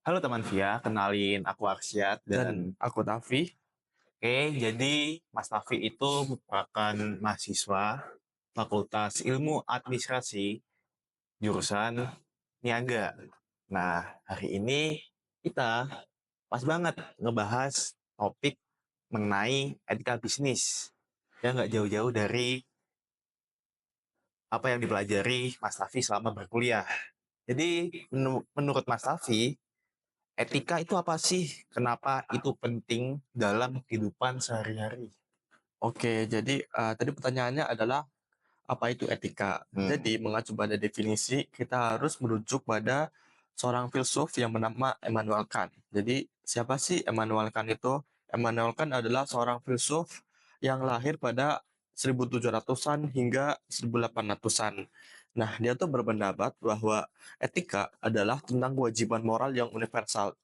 Halo teman Via, kenalin aku Arsyad Dan dan aku Tavi. jadi Mas Tafi itu merupakan mahasiswa Fakultas Ilmu Administrasi jurusan Niaga. Nah, hari ini kita pas banget ngebahas topik mengenai etika bisnis. Ya nggak jauh-jauh dari apa yang dipelajari Mas Tafi selama berkuliah. Jadi menurut Mas Tafi, etika itu apa sih? Kenapa itu penting dalam kehidupan sehari-hari? Oke, jadi tadi pertanyaannya adalah apa itu etika? Hmm. Jadi mengacu pada definisi, kita harus merujuk pada seorang filsuf yang bernama Immanuel Kant. Jadi siapa sih Immanuel Kant itu? Immanuel Kant adalah seorang filsuf yang lahir pada 1700-an hingga 1800-an. Nah, dia tuh berpendapat bahwa etika adalah tentang kewajiban moral yang universal.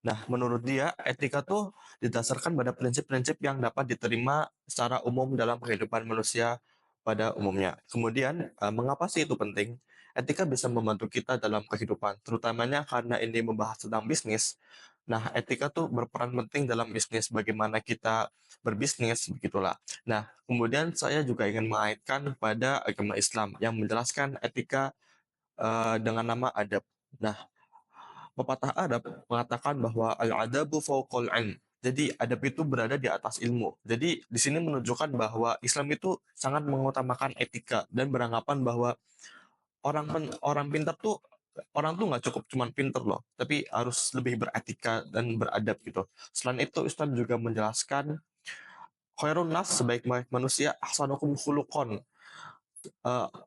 Nah, menurut dia, etika tuh didasarkan pada prinsip-prinsip yang dapat diterima secara umum dalam kehidupan manusia pada umumnya. Kemudian, mengapa sih itu penting? Etika bisa membantu kita dalam kehidupan, terutamanya karena ini membahas tentang bisnis. Nah, etika tuh berperan penting dalam bisnis, bagaimana kita berbisnis, begitulah. Nah, kemudian saya juga ingin mengaitkan pada agama Islam yang menjelaskan etika dengan nama adab. Nah, pepatah Arab mengatakan bahwa al-adabu fauqal ilm. Jadi adab itu berada di atas ilmu. Jadi di sini menunjukkan bahwa Islam itu sangat mengutamakan etika dan beranggapan bahwa orang pintar tuh orang tuh nggak cukup cuman pinter loh, tapi harus lebih beretika dan beradab gitu. Selain itu Islam juga menjelaskan khairun nas sebaik-baik manusia ahsanukum khuluqan.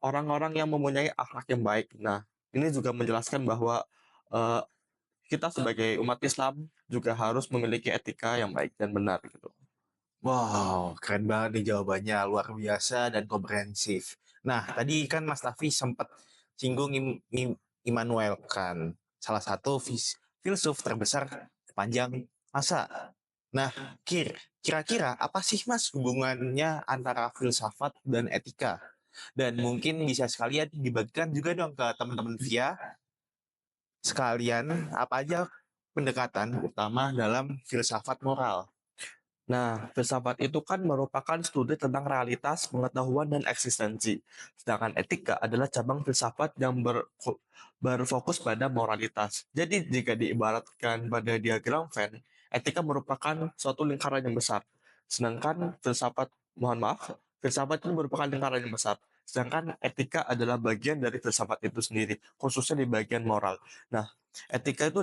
Orang-orang yang mempunyai akhlak yang baik. Nah, ini juga menjelaskan bahwa eh, kita sebagai umat Islam juga harus memiliki etika yang baik dan benar gitu. Wow, keren banget nih jawabannya, luar biasa dan komprehensif. Nah, tadi kan Mas Tafi sempat singgung Immanuel Kant, salah satu filsuf terbesar sepanjang masa. Nah, kira-kira apa sih Mas hubungannya antara filsafat dan etika? Dan mungkin bisa sekalian dibagikan juga dong ke teman-teman Via, sekalian apa aja pendekatan utama dalam filsafat moral. Nah, filsafat itu kan merupakan studi tentang realitas, pengetahuan, dan eksistensi. Sedangkan etika adalah cabang filsafat yang berfokus pada moralitas. Jadi, jika diibaratkan pada diagram Venn, etika merupakan suatu lingkaran yang besar. Sedangkan mohon maaf, filsafat itu merupakan lingkaran yang besar. Sedangkan etika adalah bagian dari filsafat itu sendiri, khususnya di bagian moral. Nah, etika itu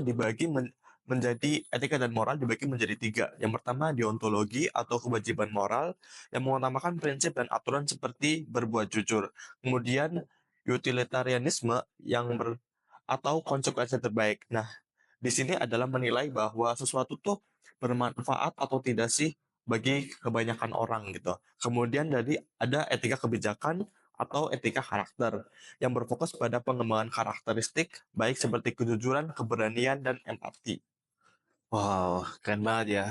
menjadi etika dan moral dibagi menjadi tiga. Yang pertama deontologi atau kewajiban moral yang mengutamakan prinsip dan aturan seperti berbuat jujur. Kemudian utilitarianisme atau konsekuensi terbaik. Nah, di sini adalah menilai bahwa sesuatu tuh bermanfaat atau tidak sih bagi kebanyakan orang gitu. Kemudian dari ada etika kebijakan atau etika karakter yang berfokus pada pengembangan karakteristik baik seperti kejujuran, keberanian, dan empati. Wow, keren banget ya.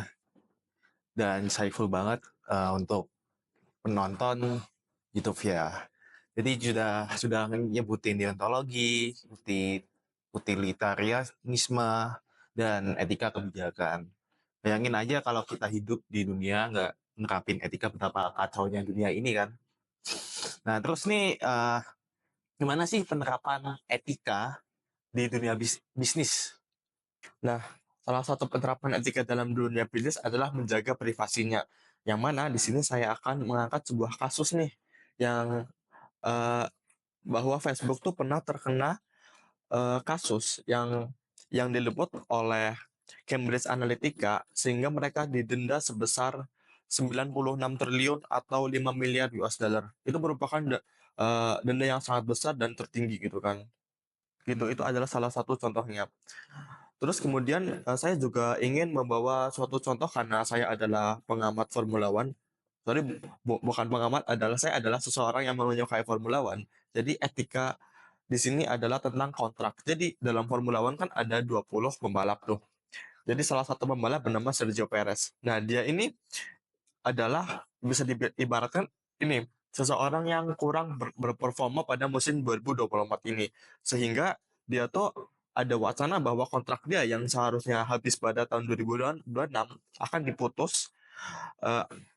Dan insightful banget untuk penonton YouTube ya. Jadi sudah nyebutin deontologi, utilitarianisme, dan etika kebijakan. Bayangin aja kalau kita hidup di dunia nggak nerapin etika, betapa kacaunya dunia ini kan. Nah terus nih, gimana sih penerapan etika di dunia bisnis? Nah, salah satu penerapan etika dalam dunia bisnis adalah menjaga privasinya. Yang mana di sini saya akan mengangkat sebuah kasus nih yang eh, bahwa Facebook tuh pernah terkena kasus yang diliput oleh Cambridge Analytica sehingga mereka didenda sebesar 96 triliun atau 5 miliar US dollar. Itu merupakan denda yang sangat besar dan tertinggi gitu kan. Itu adalah salah satu contohnya. Terus kemudian saya juga ingin membawa suatu contoh karena saya adalah pengamat Formula One. Sorry, bukan pengamat, saya adalah seseorang yang menyukai Formula One. Jadi etika di sini adalah tentang kontrak. Jadi dalam Formula One kan ada 20 pembalap tuh. Jadi salah satu pembalap bernama Sergio Perez. Nah, dia ini adalah bisa diibaratkan ini seseorang yang kurang berperforma pada musim 2024 ini. Sehingga dia tuh ada wacana bahwa kontrak dia yang seharusnya habis pada tahun 2026 akan diputus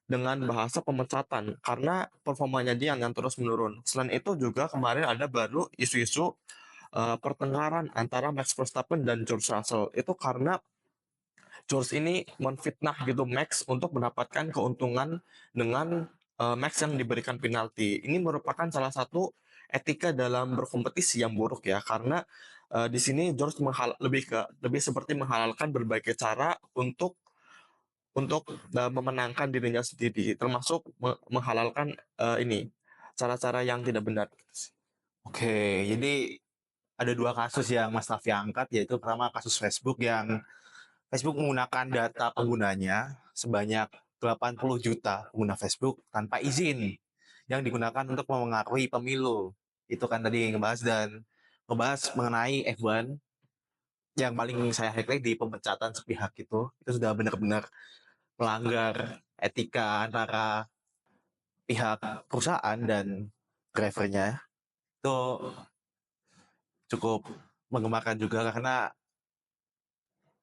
dengan bahasa pemecatan karena performanya dia yang terus menurun. Selain itu juga kemarin ada baru isu-isu pertengkaran antara Max Verstappen dan George Russell. Itu karena George ini menfitnah gitu Max untuk mendapatkan keuntungan dengan Max yang diberikan penalti. Ini merupakan salah satu etika dalam berkompetisi yang buruk ya, karena di sini George lebih seperti menghalalkan berbagai cara untuk memenangkan dirinya sendiri, termasuk menghalalkan ini cara-cara yang tidak benar. Oke, jadi ada dua kasus yang Mas Raffi angkat, yaitu pertama kasus Facebook yang Facebook menggunakan data penggunanya sebanyak 80 juta pengguna Facebook tanpa izin yang digunakan untuk memengaruhi pemilu. Itu kan tadi ngebahas dan ngebahas mengenai F1 yang paling saya highlight di pemecatan sepihak itu sudah benar-benar melanggar etika antara pihak perusahaan dan drivernya. Itu cukup menggemarkan juga karena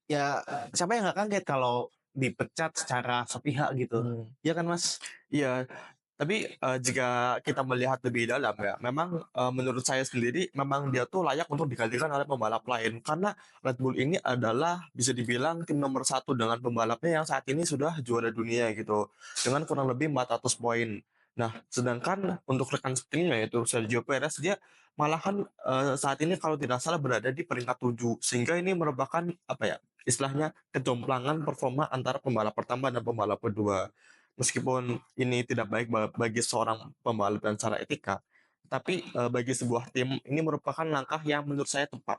ya siapa yang nggak kaget kalau dipecat secara sepihak gitu. Hmm. Ya kan Mas? Iya, tapi jika kita melihat lebih dalam ya, memang menurut saya sendiri memang dia tuh layak untuk digantikan oleh pembalap lain karena Red Bull ini adalah bisa dibilang tim nomor satu dengan pembalapnya yang saat ini sudah juara dunia gitu dengan kurang lebih 400 poin. Nah, sedangkan untuk rekan setimnya yaitu Sergio Perez dia malahan saat ini kalau tidak salah berada di peringkat 7 sehingga ini merupakan apa ya istilahnya kejomplangan performa antara pembalap pertama dan pembalap kedua. Meskipun ini tidak baik bagi seorang pembalap dan secara etika, tapi bagi sebuah tim ini merupakan langkah yang menurut saya tepat.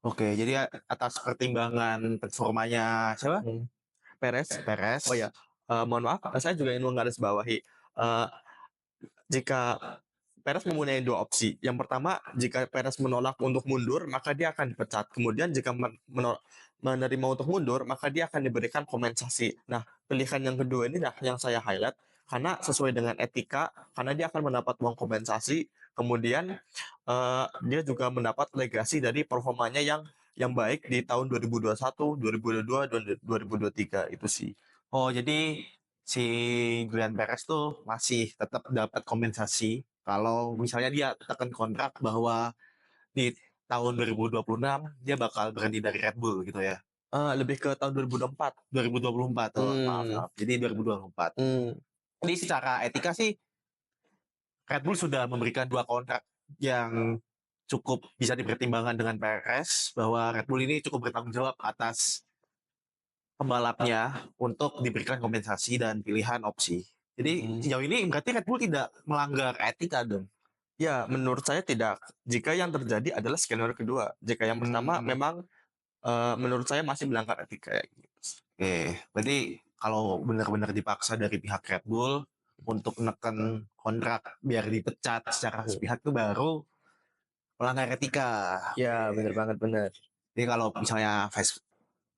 Oke, jadi atas pertimbangan performanya siapa? Hmm. Perez, oh Perez. ya, mohon maaf, saya juga ingin menggarisbawahi, jika Perez mempunyai dua opsi. Yang pertama, jika Perez menolak untuk mundur, maka dia akan dipecat. Kemudian jika menerima untuk mundur, maka dia akan diberikan kompensasi. Nah, pilihan yang kedua ini nah yang saya highlight karena sesuai dengan etika, karena dia akan mendapat uang kompensasi, kemudian dia juga mendapat legasi dari performanya yang baik di tahun 2021, 2022, dan 2023 itu sih. Oh, jadi si Julian Perez tuh masih tetap dapat kompensasi kalau misalnya dia tekan kontrak bahwa di tahun 2026 dia bakal berhenti dari Red Bull gitu ya. Lebih ke tahun 2024. 2024 tuh, maaf Hmm. maaf. Jadi 2024. Hmm. Jadi secara etika sih Red Bull sudah memberikan dua kontrak yang cukup bisa dipertimbangkan dengan Perez bahwa Red Bull ini cukup bertanggung jawab atas pembalapnya untuk diberikan kompensasi dan pilihan opsi. Jadi Hmm. sejauh ini berarti Red Bull tidak melanggar etika dong. Ya, menurut saya tidak. Jika yang terjadi adalah skenario kedua. Jika yang pertama Hmm, memang menurut saya masih melanggar etika ya gitu. oke, berarti kalau benar-benar dipaksa dari pihak Red Bull untuk neken kontrak biar dipecat secara sepihak itu baru melanggar etika. Ya, benar banget, benar. Jadi kalau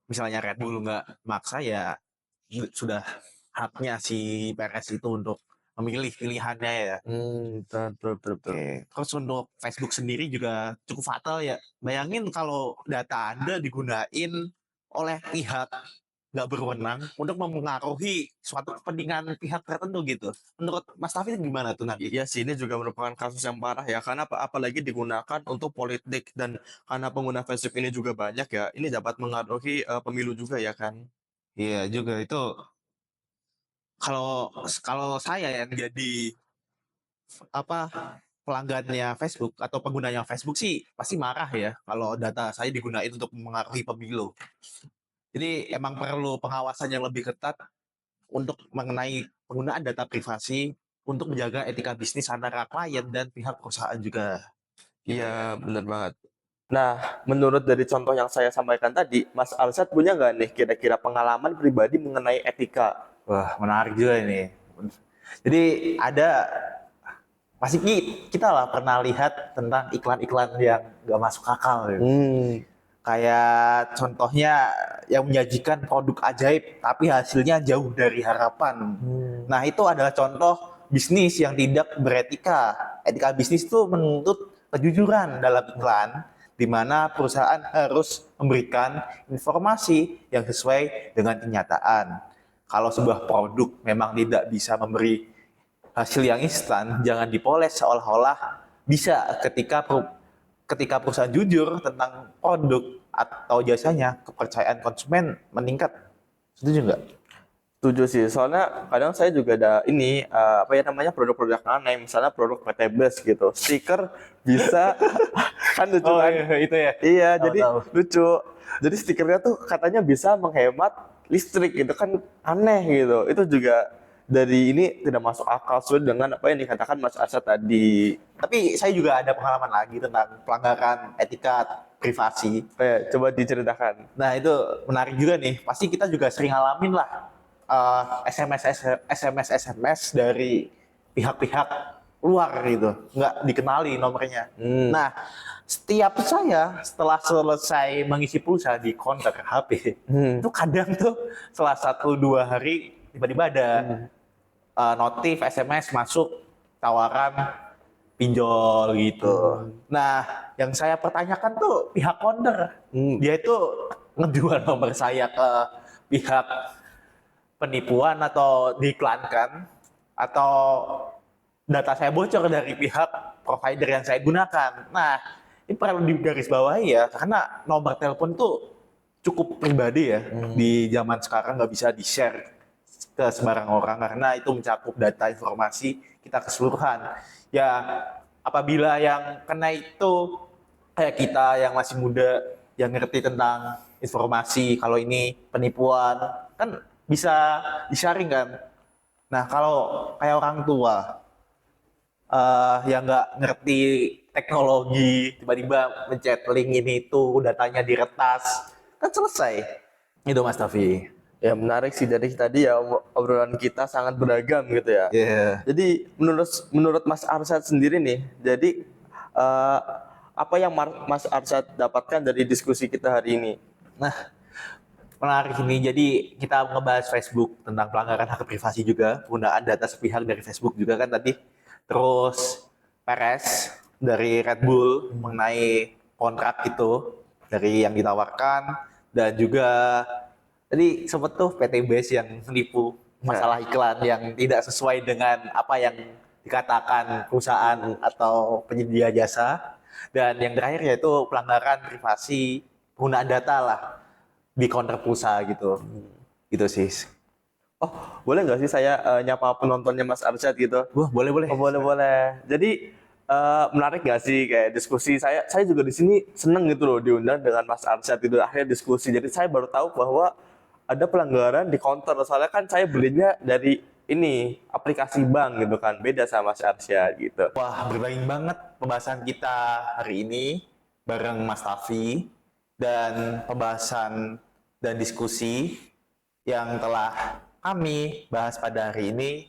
misalnya Red Bull nggak maksa ya sudah haknya si Perez itu untuk memilih pilihannya ya. Betul, betul, betul, betul. Oke, terus untuk Facebook sendiri juga cukup fatal ya. Bayangin kalau data Anda digunain oleh pihak nggak berwenang untuk mempengaruhi suatu kepentingan pihak tertentu gitu. Menurut Mas Tafi gimana tuh nanti? Iya sih, ini juga merupakan kasus yang parah ya, karena apalagi digunakan untuk politik dan karena pengguna Facebook ini juga banyak ya, ini dapat mengaruhi pemilu juga ya kan. Iya juga itu kalau kalau saya yang jadi apa pelanggannya Facebook atau penggunanya Facebook sih pasti marah ya kalau data saya digunain untuk mengaruhi pemilu. Jadi emang perlu pengawasan yang lebih ketat untuk mengenai penggunaan data privasi untuk menjaga etika bisnis antara klien dan pihak perusahaan juga. Gitu ya. Iya, benar banget. Nah, menurut dari contoh yang saya sampaikan tadi, Mas Alsat punya nggak nih kira-kira pengalaman pribadi mengenai etika? Wah, menarik juga ini. Jadi ada pasti kita lah pernah lihat tentang iklan-iklan yang gak masuk akal gitu. Hmm. Kayak contohnya yang menyajikan produk ajaib tapi hasilnya jauh dari harapan. Nah, itu adalah contoh bisnis yang tidak beretika. Etika bisnis itu menuntut kejujuran dalam iklan di mana perusahaan harus memberikan informasi yang sesuai dengan kenyataan. Kalau sebuah produk memang tidak bisa memberi hasil yang instan, jangan dipoles seolah-olah bisa ketika perusahaan jujur tentang produk atau jasanya, kepercayaan konsumen meningkat. Setuju nggak? Setuju sih, soalnya kadang saya juga ada ini apa ya namanya produk-produk aneh, misalnya produk PT Bus gitu, stiker bisa kan lucu Oh kan? iya, itu ya. Iya, Tahu jadi tahu. lucu. Jadi stikernya tuh katanya bisa menghemat listrik gitu kan aneh gitu. Itu juga dari ini tidak masuk akal sesuai dengan apa yang dikatakan Mas Arsyad tadi. Tapi saya juga ada pengalaman lagi tentang pelanggaran etika privasi. Coba diceritakan. Nah itu menarik juga nih. Pasti kita juga sering ngalamin lah SMS dari pihak-pihak luar gitu, nggak dikenali nomornya. Nah, setiap saya setelah selesai mengisi pulsa di counter HP, itu kadang tuh setelah 1-2 hari tiba-tiba ada notif SMS masuk tawaran pinjol gitu. Nah, yang saya pertanyakan tuh pihak counter, dia itu ngejual nomor saya ke pihak penipuan atau diiklankan, atau data saya bocor dari pihak provider yang saya gunakan. Nah, ini perlu digarisbawahi ya, karena nomor telepon tuh cukup pribadi ya. Di zaman sekarang nggak bisa di-share ke sembarang orang karena itu mencakup data informasi kita keseluruhan. Ya, apabila yang kena itu kayak kita yang masih muda, yang ngerti tentang informasi kalau ini penipuan, kan bisa di-sharing kan. Nah, kalau kayak orang tua yang nggak ngerti teknologi, tiba-tiba mencet link ini itu, datanya diretas, kan selesai. Itu Mas Tafi. Ya menarik sih dari tadi ya obrolan kita sangat beragam gitu ya. Iya. Jadi menurut Mas Arsyad sendiri nih, jadi eh, apa yang Mas Arsyad dapatkan dari diskusi kita hari ini? Nah, menarik ini. Jadi kita ngebahas Facebook tentang pelanggaran hak privasi juga, penggunaan data sepihak dari Facebook juga kan tadi. Terus Perez dari Red Bull mengenai kontrak itu dari yang ditawarkan, dan juga tadi sempet tuh PT Base yang menipu masalah iklan yang tidak sesuai dengan apa yang dikatakan perusahaan atau penyedia jasa. Dan yang terakhir yaitu pelanggaran privasi penggunaan data lah di counter pulsa gitu. Gitu sih. Oh, boleh nggak sih saya nyapa penontonnya Mas Arsyad gitu? Wah, boleh boleh. Oh, boleh boleh. Jadi menarik nggak sih kayak diskusi saya juga di sini seneng gitu loh diundang dengan Mas Arsyad itu akhirnya diskusi. Jadi saya baru tahu bahwa ada pelanggaran di counter. Soalnya kan saya belinya dari ini aplikasi bank gitu kan, beda sama Mas Arsyad gitu. Wah, berbanding banget pembahasan kita hari ini bareng Mas Tafi, dan pembahasan dan diskusi yang telah kami bahas pada hari ini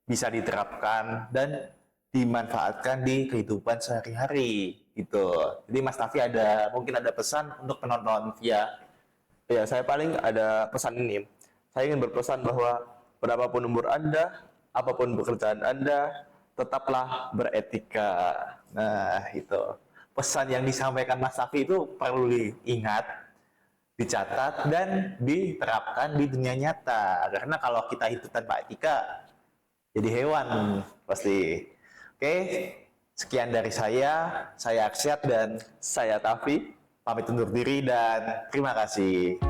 bisa diterapkan dan dimanfaatkan di kehidupan sehari-hari gitu. Jadi Mas Tafi mungkin ada pesan untuk penonton via. Ya, saya paling ada pesan ini. Saya ingin berpesan bahwa berapapun umur Anda, apapun pekerjaan Anda, tetaplah beretika. Nah, itu. Pesan yang disampaikan Mas Tafi itu perlu diingat, dicatat, dan diterapkan di dunia nyata. Karena kalau kita hidup tanpa etika, jadi hewan pasti. Oke, sekian dari saya Aksyat dan Saya Tafi. pamit undur diri dan terima kasih.